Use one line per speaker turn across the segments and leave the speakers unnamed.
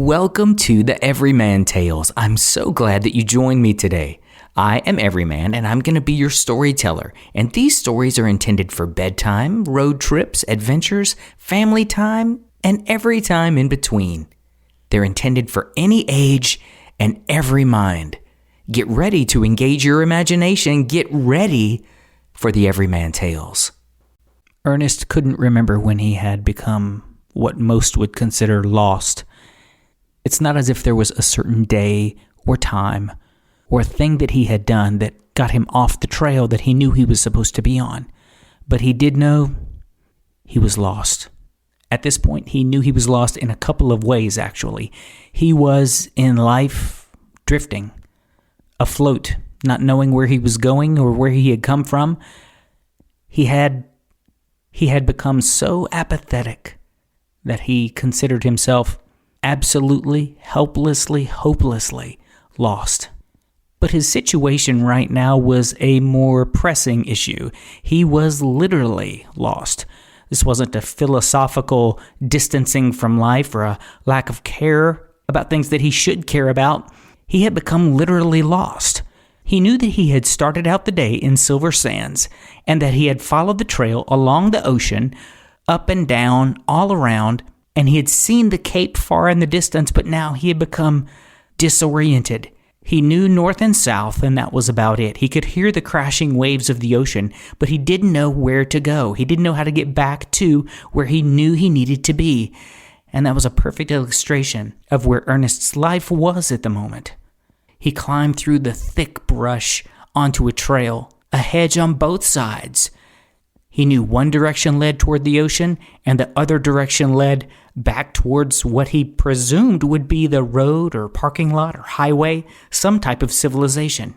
Welcome to the Everyman Tales. I'm so glad that you joined me today. I am Everyman, and I'm going to be your storyteller. And these stories are intended for bedtime, road trips, adventures, family time, and every time in between. They're intended for any age and every mind. Get ready to engage your imagination. Get ready for the Everyman Tales. Ernest couldn't remember when he had become what most would consider lost. It's not as if there was a certain day or time or thing that he had done that got him off the trail that he knew he was supposed to be on. But he did know he was lost. At this point, he knew he was lost in a couple of ways, actually. He was in life drifting, afloat, not knowing where he was going or where he had come from. He had become so apathetic that he considered himself absolutely, helplessly, hopelessly lost. But his situation right now was a more pressing issue. He was literally lost. This wasn't a philosophical distancing from life or a lack of care about things that he should care about. He had become literally lost. He knew that he had started out the day in Silver Sands and that he had followed the trail along the ocean, up and down, all around, and he had seen the cape far in the distance, but now he had become disoriented. He knew north and south, and that was about it. He could hear the crashing waves of the ocean, but he didn't know where to go. He didn't know how to get back to where he knew he needed to be. And that was a perfect illustration of where Ernest's life was at the moment. He climbed through the thick brush onto a trail, a hedge on both sides. He knew one direction led toward the ocean, and the other direction led back towards what he presumed would be the road or parking lot or highway, some type of civilization.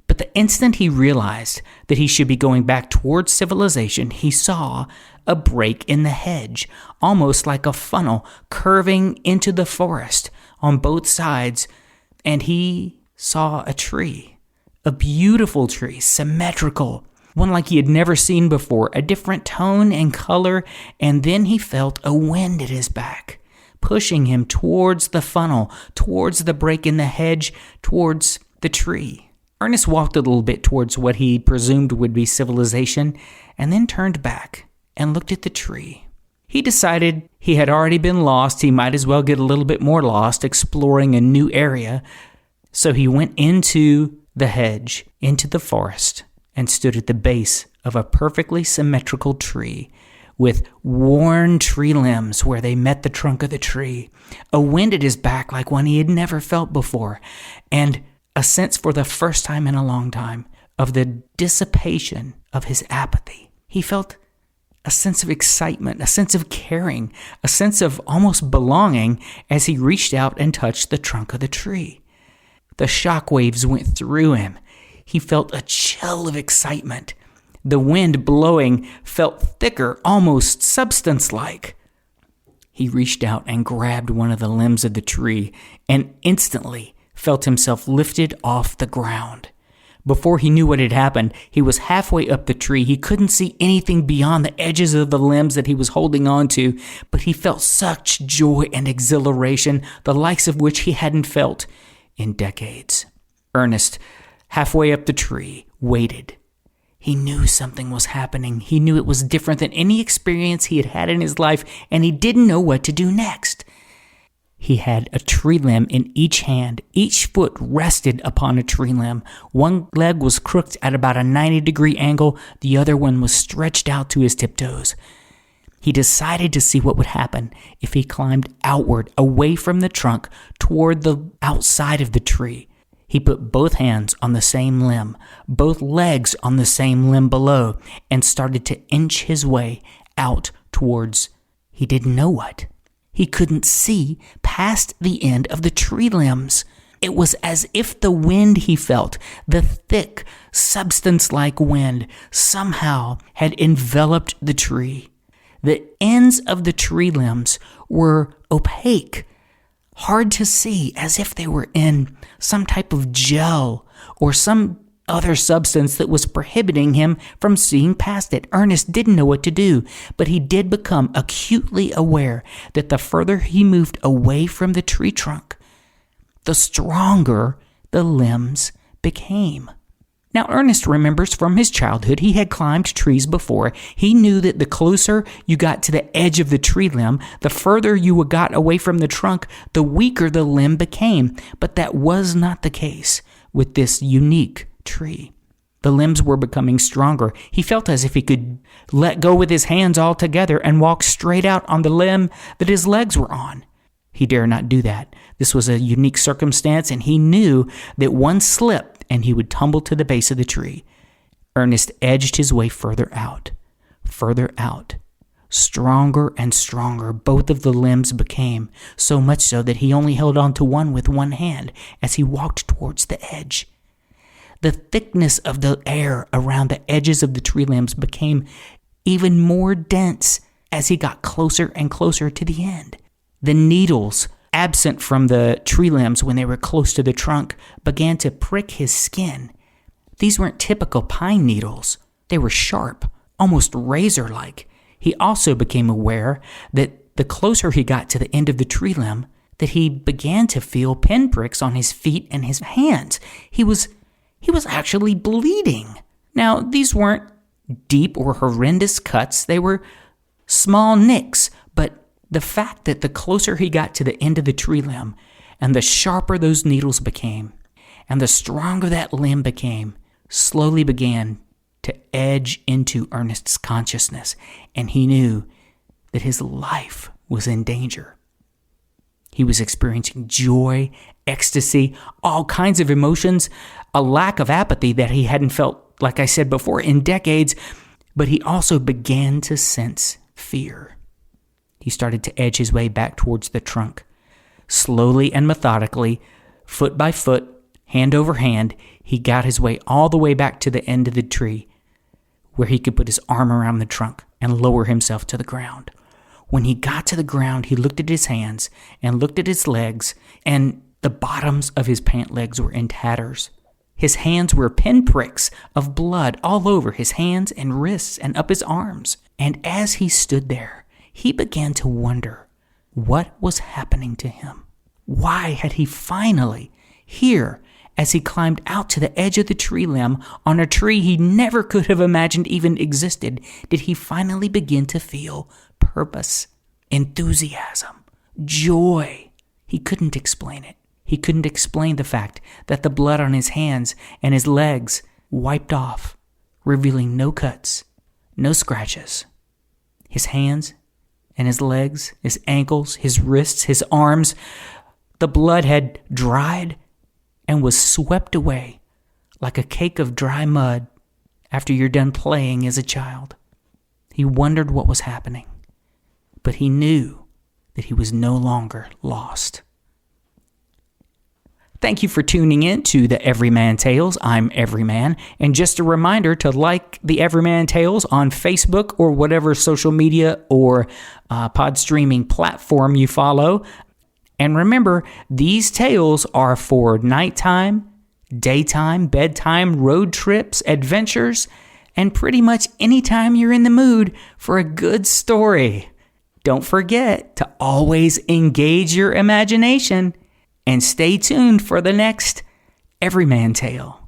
But the instant he realized that he should be going back towards civilization, he saw a break in the hedge, almost like a funnel curving into the forest on both sides, and he saw a tree, a beautiful tree, symmetrical, one like he had never seen before, a different tone and color, and then he felt a wind at his back, pushing him towards the funnel, towards the break in the hedge, towards the tree. Ernest walked a little bit towards what he presumed would be civilization, and then turned back and looked at the tree. He decided he had already been lost, he might as well get a little bit more lost, exploring a new area. So he went into the hedge, into the forest, and stood at the base of a perfectly symmetrical tree with worn tree limbs where they met the trunk of the tree, a wind at his back like one he had never felt before, and a sense for the first time in a long time of the dissipation of his apathy. He felt a sense of excitement, a sense of caring, a sense of almost belonging as he reached out and touched the trunk of the tree. The shockwaves went through him. He felt a chill of excitement. The wind blowing felt thicker, almost substance-like. He reached out and grabbed one of the limbs of the tree and instantly felt himself lifted off the ground. Before he knew what had happened, he was halfway up the tree. He couldn't see anything beyond the edges of the limbs that he was holding on to, but he felt such joy and exhilaration, the likes of which he hadn't felt in decades. Ernest, halfway up the tree, waited. He knew something was happening. He knew it was different than any experience he had had in his life, and he didn't know what to do next. He had a tree limb in each hand. Each foot rested upon a tree limb. One leg was crooked at about a 90-degree angle. The other one was stretched out to his tiptoes. He decided to see what would happen if he climbed outward, away from the trunk, toward the outside of the tree. He put both hands on the same limb, both legs on the same limb below, and started to inch his way out towards he didn't know what. He couldn't see past the end of the tree limbs. It was as if the wind he felt, the thick, substance-like wind, somehow had enveloped the tree. The ends of the tree limbs were opaque, hard to see, as if they were in some type of gel or some other substance that was prohibiting him from seeing past it. Ernest didn't know what to do, but he did become acutely aware that the further he moved away from the tree trunk, the stronger the limbs became. Now, Ernest remembers from his childhood he had climbed trees before. He knew that the closer you got to the edge of the tree limb, the further you got away from the trunk, the weaker the limb became. But that was not the case with this unique tree. The limbs were becoming stronger. He felt as if he could let go with his hands altogether and walk straight out on the limb that his legs were on. He dare not do that. This was a unique circumstance, and he knew that one slip and he would tumble to the base of the tree. Ernest edged his way further out. Stronger and stronger both of the limbs became, so much so that he only held on to one with one hand as he walked towards the edge. The thickness of the air around the edges of the tree limbs became even more dense as he got closer and closer to the end. The needles, absent from the tree limbs when they were close to the trunk, began to prick his skin. These weren't typical pine needles. They were sharp, almost razor-like. He also became aware that the closer he got to the end of the tree limb, that he began to feel pinpricks on his feet and his hands. He was actually bleeding. Now, these weren't deep or horrendous cuts. They were small nicks, but the fact that the closer he got to the end of the tree limb and the sharper those needles became and the stronger that limb became slowly began to edge into Ernest's consciousness, and he knew that his life was in danger. He was experiencing joy, ecstasy, all kinds of emotions, a lack of apathy that he hadn't felt, like I said before, in decades, but he also began to sense fear. He started to edge his way back towards the trunk. Slowly and methodically, foot by foot, hand over hand, he got his way all the way back to the end of the tree, where he could put his arm around the trunk and lower himself to the ground. When he got to the ground, he looked at his hands and looked at his legs, and the bottoms of his pant legs were in tatters. His hands were pinpricks of blood all over his hands and wrists and up his arms. And as he stood there, he began to wonder what was happening to him. Why had he finally, here, as he climbed out to the edge of the tree limb on a tree he never could have imagined even existed, did he finally begin to feel purpose, enthusiasm, joy? He couldn't explain it. He couldn't explain the fact that the blood on his hands and his legs wiped off, revealing no cuts, no scratches. His hands and his legs, his ankles, his wrists, his arms, the blood had dried and was swept away like a cake of dry mud after you're done playing as a child. He wondered what was happening, but he knew that he was no longer lost. Thank you for tuning in to the Everyman Tales. I'm Everyman, and just a reminder to like the Everyman Tales on Facebook or whatever social media or pod streaming platform you follow. And remember, these tales are for nighttime, daytime, bedtime, road trips, adventures, and pretty much any time you're in the mood for a good story. Don't forget to always engage your imagination and stay tuned for the next Everyman Tale.